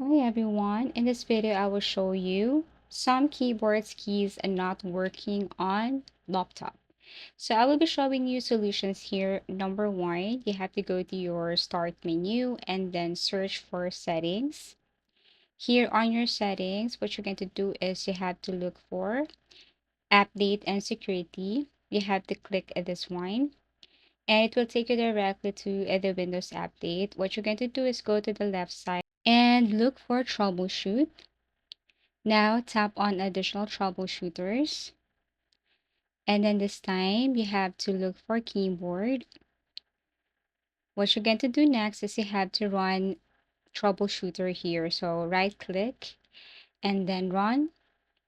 Hi everyone, in this video I will show you some keyboards keys are not working on laptop. So I will be showing you solutions here. Number one, you have to go to your start menu and then search for settings. Here on your settings, what you're going to do is you have to look for update and security. You have to click this one and it will take you directly to the Windows update. What you're going to do is go to the left side and look for troubleshoot. Now tap on additional troubleshooters. And then this time you have to look for keyboard. What you're going to do next is you have to run troubleshooter here. So right click and then run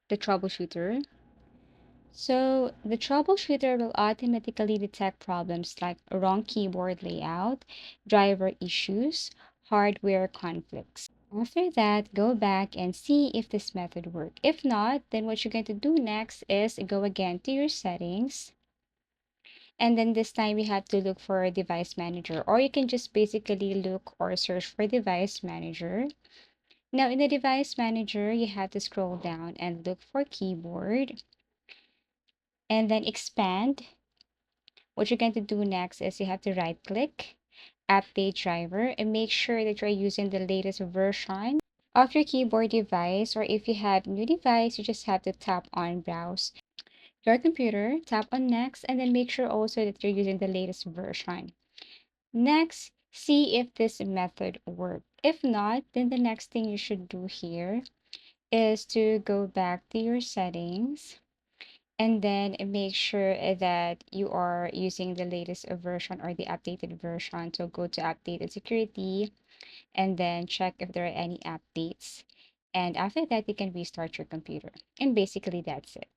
the troubleshooter. So the troubleshooter will automatically detect problems like wrong keyboard layout, driver issues, hardware conflicts. After that, go back and see if this method works. If not, then what you're going to do next is go again to your settings. And then this time you have to look for a device manager, or you can just basically look or search for device manager. Now in the device manager, you have to scroll down and look for keyboard and then expand. What you're going to do next is you have to right click, update driver, and make sure that you're using the latest version of your keyboard device. Or if you have new device, you just have to tap on browse your computer, tap on next, and then make sure also that you're using the latest version. Next, see if this method worked. If not, then the next thing you should do here is to go back to your settings and then make sure that you are using the latest version or the updated version. So go to updated security and then check if there are any updates. And after that, you can restart your computer. And basically, that's it.